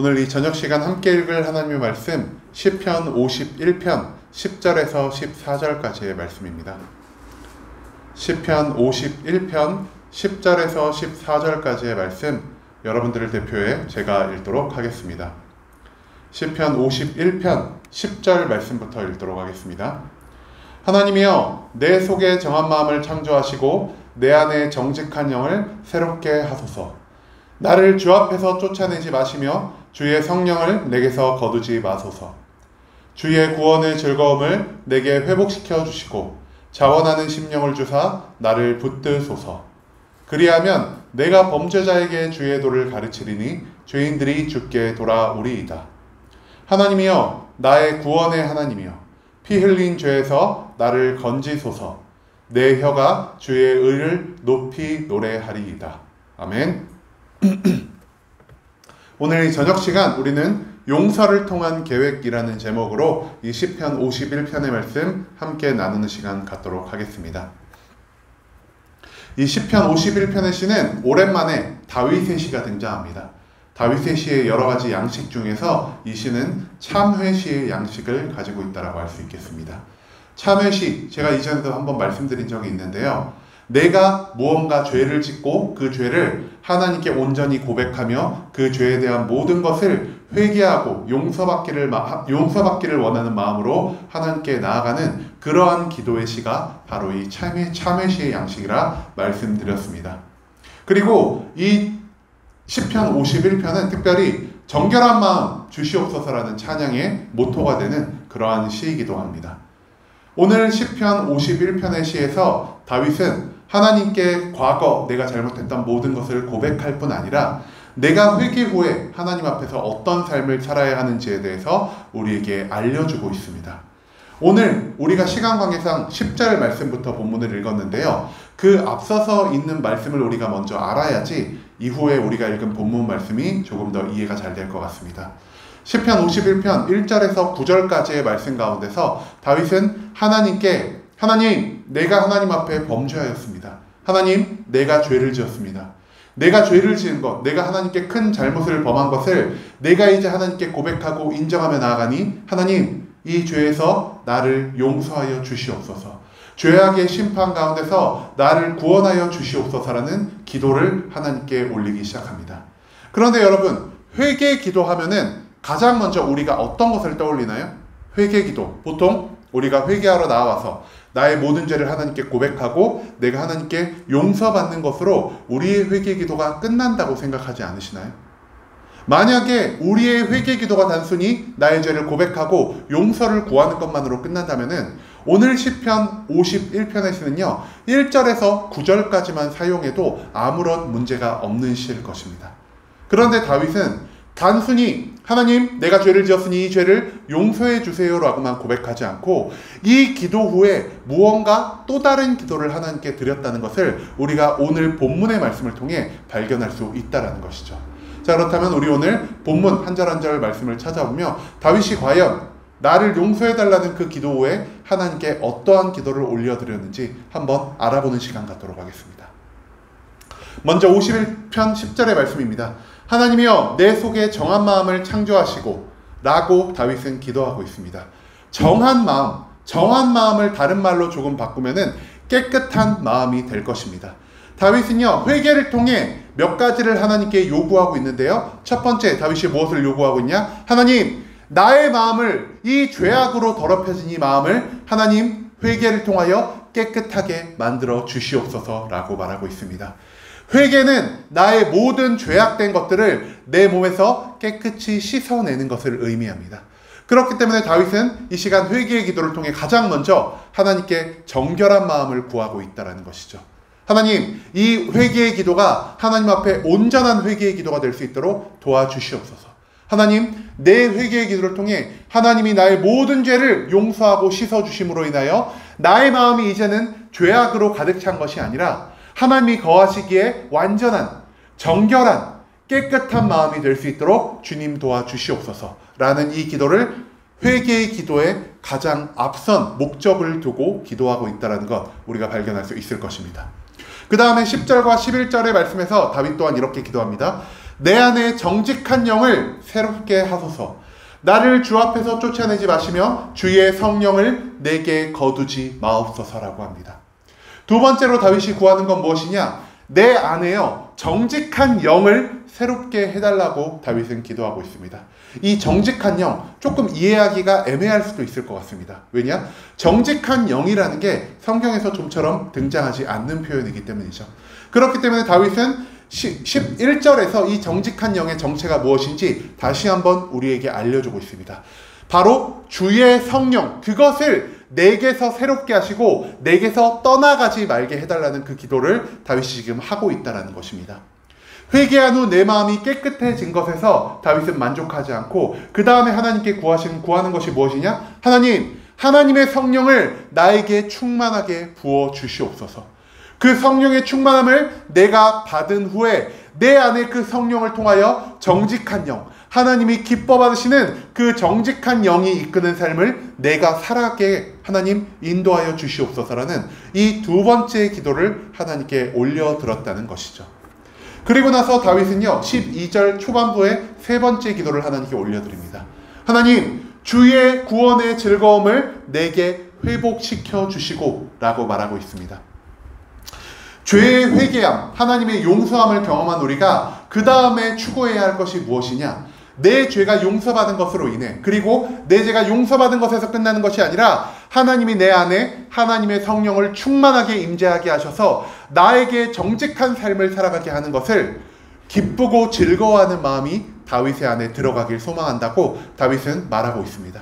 오늘 이 저녁 시간 함께 읽을 하나님의 말씀 시편 51편 10절에서 14절까지의 말씀입니다. 시편 51편 10절에서 14절까지의 말씀 여러분들을 대표해 제가 읽도록 하겠습니다. 시편 51편 10절 말씀부터 읽도록 하겠습니다. 하나님이여 내 속에 정한 마음을 창조하시고 내 안에 정직한 영을 새롭게 하소서. 나를 주 앞에서 쫓아내지 마시며 주의 성령을 내게서 거두지 마소서. 주의 구원의 즐거움을 내게 회복시켜 주시고 자원하는 심령을 주사 나를 붙드소서. 그리하면 내가 범죄자에게 주의 도를 가르치리니 죄인들이 주께 돌아오리이다. 하나님이여 나의 구원의 하나님이여 피 흘린 죄에서 나를 건지소서. 내 혀가 주의 의를 높이 노래하리이다. 아멘. 오늘 이 저녁 시간 우리는 용서를 통한 계획이라는 제목으로 이 시편 51편의 말씀 함께 나누는 시간 갖도록 하겠습니다. 이 시편 51편의 시는 오랜만에 다윗의 시가 등장합니다. 다윗의 시의 여러 가지 양식 중에서 이 시는 참회 시의 양식을 가지고 있다고 할 수 있겠습니다. 참회 시, 제가 이전에도 한번 말씀드린 적이 있는데요. 내가 무언가 죄를 짓고 그 죄를 하나님께 온전히 고백하며 그 죄에 대한 모든 것을 회개하고 용서받기를 원하는 마음으로 하나님께 나아가는 그러한 기도의 시가 바로 이 참회 시의 양식이라 말씀드렸습니다. 그리고 이 시편 51편은 특별히 정결한 마음 주시옵소서라는 찬양의 모토가 되는 그러한 시이기도 합니다. 오늘 시편 51편의 시에서 다윗은 하나님께 과거 내가 잘못했던 모든 것을 고백할 뿐 아니라 내가 회개 후에 하나님 앞에서 어떤 삶을 살아야 하는지에 대해서 우리에게 알려주고 있습니다. 오늘 우리가 시간 관계상 10절 말씀부터 본문을 읽었는데요. 그 앞서서 있는 말씀을 우리가 먼저 알아야지 이후에 우리가 읽은 본문 말씀이 조금 더 이해가 잘 될 것 같습니다. 시편 51편 1절에서 9절까지의 말씀 가운데서 다윗은 하나님께 하나님, 내가 하나님 앞에 범죄하였습니다. 하나님, 내가 죄를 지었습니다. 내가 죄를 지은 것, 내가 하나님께 큰 잘못을 범한 것을 내가 이제 하나님께 고백하고 인정하며 나아가니 하나님, 이 죄에서 나를 용서하여 주시옵소서. 죄악의 심판 가운데서 나를 구원하여 주시옵소서라는 기도를 하나님께 올리기 시작합니다. 그런데 여러분, 회개 기도하면은 가장 먼저 우리가 어떤 것을 떠올리나요? 회개 기도. 보통 우리가 회개하러 나와서 나의 모든 죄를 하나님께 고백하고 내가 하나님께 용서받는 것으로 우리의 회개 기도가 끝난다고 생각하지 않으시나요? 만약에 우리의 회개 기도가 단순히 나의 죄를 고백하고 용서를 구하는 것만으로 끝난다면은 오늘 시편 51편에서는요 1절에서 9절까지만 사용해도 아무런 문제가 없는 시일 것입니다. 그런데 다윗은 단순히 하나님 내가 죄를 지었으니 이 죄를 용서해 주세요 라고만 고백하지 않고 이 기도 후에 무언가 또 다른 기도를 하나님께 드렸다는 것을 우리가 오늘 본문의 말씀을 통해 발견할 수 있다는 것이죠. 자, 그렇다면 우리 오늘 본문 한 절 한 절 말씀을 찾아보며 다윗이 과연 나를 용서해 달라는 그 기도 후에 하나님께 어떠한 기도를 올려드렸는지 한번 알아보는 시간 갖도록 하겠습니다. 먼저 51편 10절의 말씀입니다. 하나님이여 내 속에 정한 마음을 창조하시고 라고 다윗은 기도하고 있습니다. 정한 마음을 다른 말로 조금 바꾸면은 깨끗한 마음이 될 것입니다. 다윗은요 회개를 통해 몇 가지를 하나님께 요구하고 있는데요. 첫 번째 다윗이 무엇을 요구하고 있냐? 하나님 나의 마음을 이 죄악으로 더럽혀진 이 마음을 하나님 회개를 통하여 깨끗하게 만들어 주시옵소서 라고 말하고 있습니다. 회개는 나의 모든 죄악된 것들을 내 몸에서 깨끗이 씻어내는 것을 의미합니다. 그렇기 때문에 다윗은 이 시간 회개의 기도를 통해 가장 먼저 하나님께 정결한 마음을 구하고 있다는 것이죠. 하나님, 이 회개의 기도가 하나님 앞에 온전한 회개의 기도가 될 수 있도록 도와주시옵소서. 하나님, 내 회개의 기도를 통해 하나님이 나의 모든 죄를 용서하고 씻어주심으로 인하여 나의 마음이 이제는 죄악으로 가득 찬 것이 아니라 하나님이 거하시기에 완전한, 정결한, 깨끗한 마음이 될 수 있도록 주님 도와주시옵소서 라는 이 기도를 회개의 기도에 가장 앞선 목적을 두고 기도하고 있다는 것 우리가 발견할 수 있을 것입니다. 그 다음에 10절과 11절의 말씀에서 다윗 또한 이렇게 기도합니다. 내 안에 정직한 영을 새롭게 하소서. 나를 주 앞에서 쫓아내지 마시며 주의 성령을 내게 거두지 마옵소서라고 합니다. 두 번째로 다윗이 구하는 건 무엇이냐? 내 안에요 정직한 영을 새롭게 해달라고 다윗은 기도하고 있습니다. 이 정직한 영, 조금 이해하기가 애매할 수도 있을 것 같습니다. 왜냐? 정직한 영이라는 게 성경에서 좀처럼 등장하지 않는 표현이기 때문이죠. 그렇기 때문에 다윗은 11절에서 이 정직한 영의 정체가 무엇인지 다시 한번 우리에게 알려주고 있습니다. 바로 주의 성령, 그것을 내게서 새롭게 하시고 내게서 떠나가지 말게 해달라는 그 기도를 다윗이 지금 하고 있다는 것입니다. 회개한 후 내 마음이 깨끗해진 것에서 다윗은 만족하지 않고 그 다음에 하나님께 구하는 것이 무엇이냐? 하나님, 하나님의 성령을 나에게 충만하게 부어 주시옵소서. 그 성령의 충만함을 내가 받은 후에 내 안에 그 성령을 통하여 정직한 영, 하나님이 기뻐 받으시는 그 정직한 영이 이끄는 삶을 내가 살아가게 하나님 인도하여 주시옵소서라는 이 두 번째 기도를 하나님께 올려드렸다는 것이죠. 그리고 나서 다윗은요 12절 초반부에 세 번째 기도를 하나님께 올려드립니다. 하나님, 주의 구원의 즐거움을 내게 회복시켜 주시고 라고 말하고 있습니다. 죄의 회개함, 하나님의 용서함을 경험한 우리가 그 다음에 추구해야 할 것이 무엇이냐? 내 죄가 용서받은 것으로 인해, 그리고 내 죄가 용서받은 것에서 끝나는 것이 아니라 하나님이 내 안에 하나님의 성령을 충만하게 임재하게 하셔서 나에게 정직한 삶을 살아가게 하는 것을 기쁘고 즐거워하는 마음이 다윗의 안에 들어가길 소망한다고 다윗은 말하고 있습니다.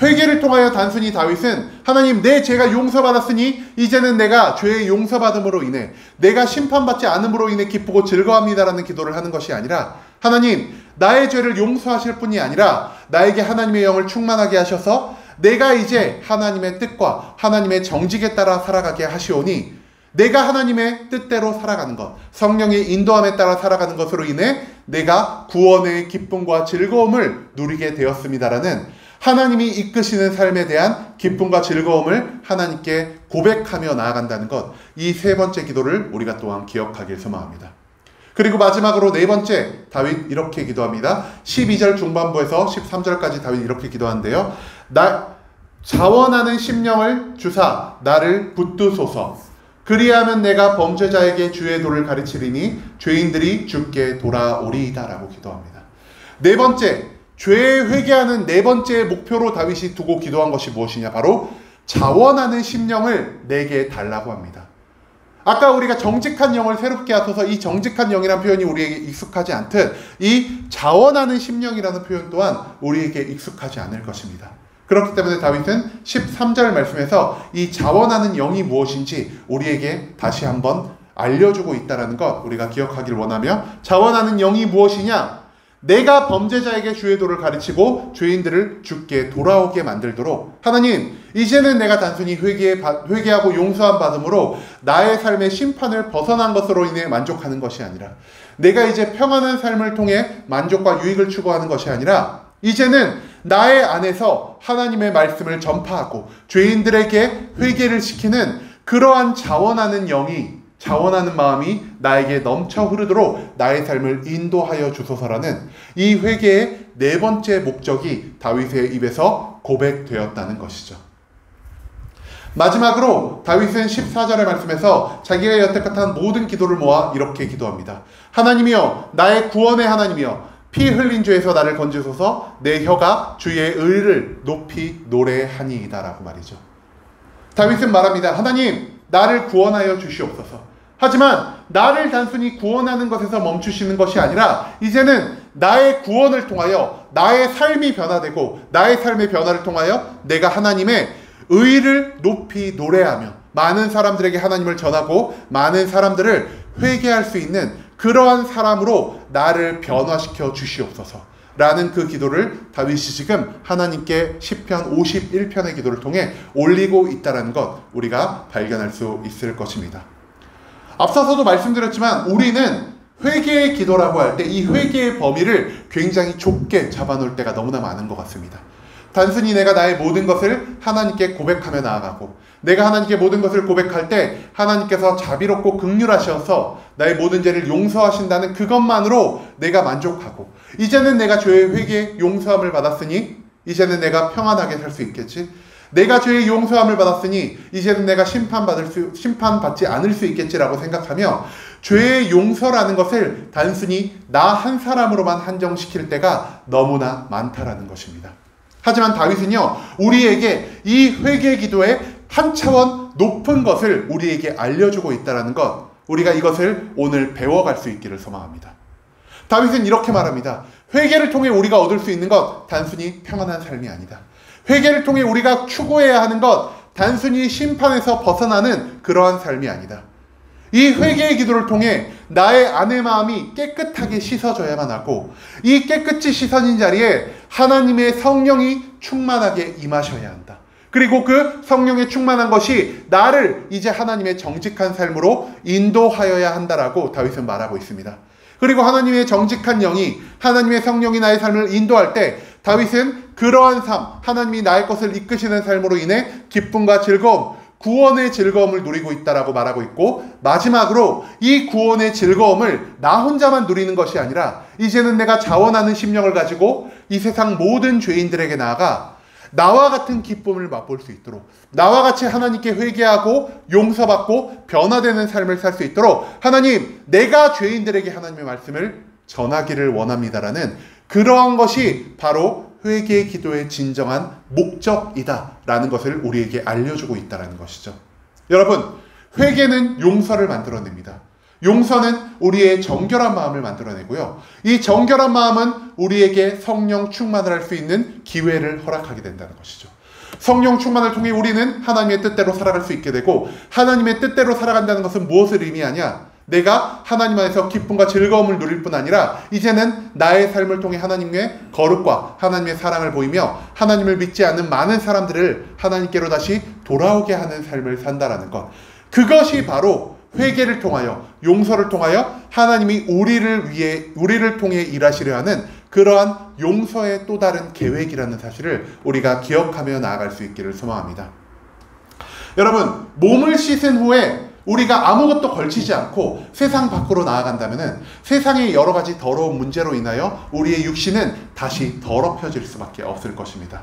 회개를 통하여 단순히 다윗은 하나님, 내 죄가 용서받았으니 이제는 내가 죄의 용서받음으로 인해 내가 심판받지 않음으로 인해 기쁘고 즐거워합니다라는 기도를 하는 것이 아니라 하나님, 나의 죄를 용서하실 뿐이 아니라 나에게 하나님의 영을 충만하게 하셔서 내가 이제 하나님의 뜻과 하나님의 정직에 따라 살아가게 하시오니 내가 하나님의 뜻대로 살아가는 것, 성령의 인도함에 따라 살아가는 것으로 인해 내가 구원의 기쁨과 즐거움을 누리게 되었습니다라는 하나님이 이끄시는 삶에 대한 기쁨과 즐거움을 하나님께 고백하며 나아간다는 것, 이 세 번째 기도를 우리가 또한 기억하길 소망합니다. 그리고 마지막으로 네 번째, 다윗 이렇게 기도합니다. 12절 중반부에서 13절까지 다윗 이렇게 기도하는데요. 자원하는 심령을 주사 나를 붙드소서. 그리하면 내가 범죄자에게 주의 도를 가르치리니 죄인들이 주께 돌아오리이다 라고 기도합니다. 네 번째, 죄에 회개하는 네 번째 목표로 다윗이 두고 기도한 것이 무엇이냐? 바로 자원하는 심령을 내게 달라고 합니다. 아까 우리가 정직한 영을 새롭게 하소서, 이 정직한 영이라는 표현이 우리에게 익숙하지 않듯 이 자원하는 심령이라는 표현 또한 우리에게 익숙하지 않을 것입니다. 그렇기 때문에 다윗은 13절 말씀에서 이 자원하는 영이 무엇인지 우리에게 다시 한번 알려주고 있다는 것 우리가 기억하길 원하며, 자원하는 영이 무엇이냐? 내가 범죄자에게 주의 도를 가르치고 죄인들을 주께 돌아오게 만들도록, 하나님, 이제는 내가 단순히 회개하고 용서함 받음으로 나의 삶의 심판을 벗어난 것으로 인해 만족하는 것이 아니라, 내가 이제 평안한 삶을 통해 만족과 유익을 추구하는 것이 아니라, 이제는 나의 안에서 하나님의 말씀을 전파하고 죄인들에게 회개를 시키는 그러한 자원하는 영이, 자원하는 마음이 나에게 넘쳐 흐르도록 나의 삶을 인도하여 주소서라는 이 회개의 네 번째 목적이 다윗의 입에서 고백되었다는 것이죠. 마지막으로 다윗은 14절의 말씀에서 자기가 여태껏 모든 기도를 모아 이렇게 기도합니다. 하나님이여, 나의 구원의 하나님이여, 피 흘린 죄에서 나를 건지소서. 내 혀가 주의 의를 높이 노래하니이다 라고 말이죠. 다윗은 말합니다. 하나님, 나를 구원하여 주시옵소서. 하지만 나를 단순히 구원하는 것에서 멈추시는 것이 아니라 이제는 나의 구원을 통하여 나의 삶이 변화되고 나의 삶의 변화를 통하여 내가 하나님의 의를 높이 노래하며 많은 사람들에게 하나님을 전하고 많은 사람들을 회개할 수 있는 그러한 사람으로 나를 변화시켜 주시옵소서 라는 그 기도를 다윗이 지금 하나님께 시편 51편의 기도를 통해 올리고 있다는 것 우리가 발견할 수 있을 것입니다. 앞서서도 말씀드렸지만 우리는 회개의 기도라고 할 때 이 회개의 범위를 굉장히 좁게 잡아놓을 때가 너무나 많은 것 같습니다. 단순히 내가 나의 모든 것을 하나님께 고백하며 나아가고 내가 하나님께 모든 것을 고백할 때 하나님께서 자비롭고 긍휼하셔서 나의 모든 죄를 용서하신다는 그것만으로 내가 만족하고, 이제는 내가 죄의 회개 용서함을 받았으니 이제는 내가 평안하게 살 수 있겠지, 내가 죄의 용서함을 받았으니 이제는 내가 심판받지 않을 수 있겠지라고 생각하며 죄의 용서라는 것을 단순히 나 한 사람으로만 한정시킬 때가 너무나 많다라는 것입니다. 하지만 다윗은요, 우리에게 이 회개 기도의 한 차원 높은 것을 우리에게 알려주고 있다는 것, 우리가 이것을 오늘 배워갈 수 있기를 소망합니다. 다윗은 이렇게 말합니다. 회개를 통해 우리가 얻을 수 있는 것, 단순히 평안한 삶이 아니다. 회개를 통해 우리가 추구해야 하는 것, 단순히 심판에서 벗어나는 그러한 삶이 아니다. 이 회개의 기도를 통해 나의 안의 마음이 깨끗하게 씻어져야만 하고, 이 깨끗이 씻어진 자리에 하나님의 성령이 충만하게 임하셔야 한다. 그리고 그 성령의 충만한 것이 나를 이제 하나님의 정직한 삶으로 인도하여야 한다라고 다윗은 말하고 있습니다. 그리고 하나님의 정직한 영이, 하나님의 성령이 나의 삶을 인도할 때 다윗은 그러한 삶, 하나님이 나의 것을 이끄시는 삶으로 인해 기쁨과 즐거움, 구원의 즐거움을 누리고 있다라고 말하고 있고, 마지막으로 이 구원의 즐거움을 나 혼자만 누리는 것이 아니라 이제는 내가 자원하는 심령을 가지고 이 세상 모든 죄인들에게 나아가 나와 같은 기쁨을 맛볼 수 있도록, 나와 같이 하나님께 회개하고 용서받고 변화되는 삶을 살 수 있도록 하나님, 내가 죄인들에게 하나님의 말씀을 전하기를 원합니다라는 그러한 것이 바로 회개의 기도의 진정한 목적이다라는 것을 우리에게 알려주고 있다는 것이죠. 여러분, 회개는 용서를 만들어냅니다. 용서는 우리의 정결한 마음을 만들어내고요, 이 정결한 마음은 우리에게 성령 충만을 할 수 있는 기회를 허락하게 된다는 것이죠. 성령 충만을 통해 우리는 하나님의 뜻대로 살아갈 수 있게 되고, 하나님의 뜻대로 살아간다는 것은 무엇을 의미하냐? 내가 하나님 안에서 기쁨과 즐거움을 누릴 뿐 아니라 이제는 나의 삶을 통해 하나님의 거룩과 하나님의 사랑을 보이며 하나님을 믿지 않는 많은 사람들을 하나님께로 다시 돌아오게 하는 삶을 산다라는 것, 그것이 바로 회개를 통하여, 용서를 통하여 하나님이 우리를 통해 일하시려 하는 그러한 용서의 또 다른 계획이라는 사실을 우리가 기억하며 나아갈 수 있기를 소망합니다. 여러분, 몸을 씻은 후에 우리가 아무것도 걸치지 않고 세상 밖으로 나아간다면 세상의 여러 가지 더러운 문제로 인하여 우리의 육신은 다시 더럽혀질 수밖에 없을 것입니다.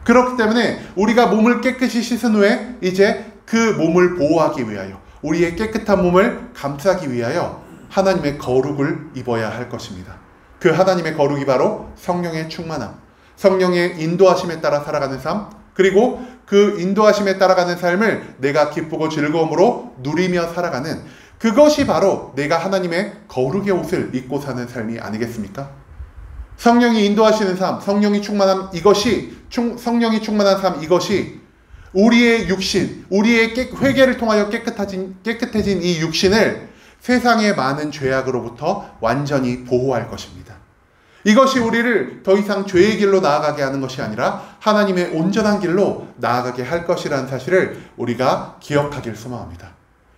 그렇기 때문에 우리가 몸을 깨끗이 씻은 후에 이제 그 몸을 보호하기 위하여, 우리의 깨끗한 몸을 감싸기 위하여 하나님의 거룩을 입어야 할 것입니다. 그 하나님의 거룩이 바로 성령의 충만함, 성령의 인도하심에 따라 살아가는 삶, 그리고 그 인도하심에 따라가는 삶을 내가 기쁘고 즐거움으로 누리며 살아가는, 그것이 바로 내가 하나님의 거룩의 옷을 입고 사는 삶이 아니겠습니까? 성령이 인도하시는 삶, 성령이 충만한 삶, 이것이 우리의 육신, 우리의 회개를 통하여 깨끗해진 이 육신을 세상의 많은 죄악으로부터 완전히 보호할 것입니다. 이것이 우리를 더 이상 죄의 길로 나아가게 하는 것이 아니라 하나님의 온전한 길로 나아가게 할 것이라는 사실을 우리가 기억하길 소망합니다.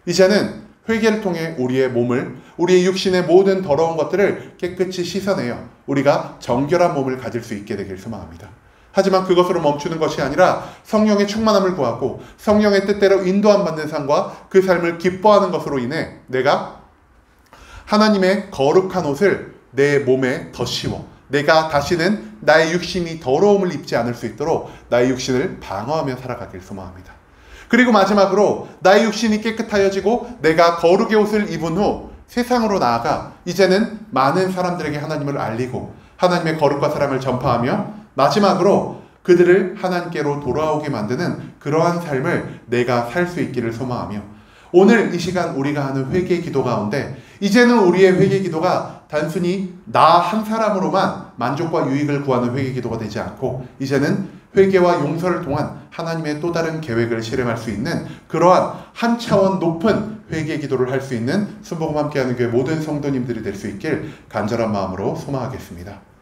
이제는 회개를 통해 우리의 몸을, 우리의 육신의 모든 더러운 것들을 깨끗이 씻어내어 우리가 정결한 몸을 가질 수 있게 되길 소망합니다. 하지만 그것으로 멈추는 것이 아니라 성령의 충만함을 구하고 성령의 뜻대로 인도함 받는 삶과 그 삶을 기뻐하는 것으로 인해 내가 하나님의 거룩한 옷을 내 몸에 덧씌워 내가 다시는 나의 육신이 더러움을 입지 않을 수 있도록 나의 육신을 방어하며 살아가길 소망합니다. 그리고 마지막으로 나의 육신이 깨끗하여지고 내가 거룩의 옷을 입은 후 세상으로 나아가 이제는 많은 사람들에게 하나님을 알리고 하나님의 거룩과 사랑을 전파하며 마지막으로 그들을 하나님께로 돌아오게 만드는 그러한 삶을 내가 살 수 있기를 소망하며, 오늘 이 시간 우리가 하는 회개 기도 가운데 이제는 우리의 회개 기도가 단순히 나 한 사람으로만 만족과 유익을 구하는 회개 기도가 되지 않고 이제는 회개와 용서를 통한 하나님의 또 다른 계획을 실행할 수 있는 그러한 한 차원 높은 회개 기도를 할 수 있는 순복음 함께하는 교회 모든 성도님들이 될 수 있길 간절한 마음으로 소망하겠습니다.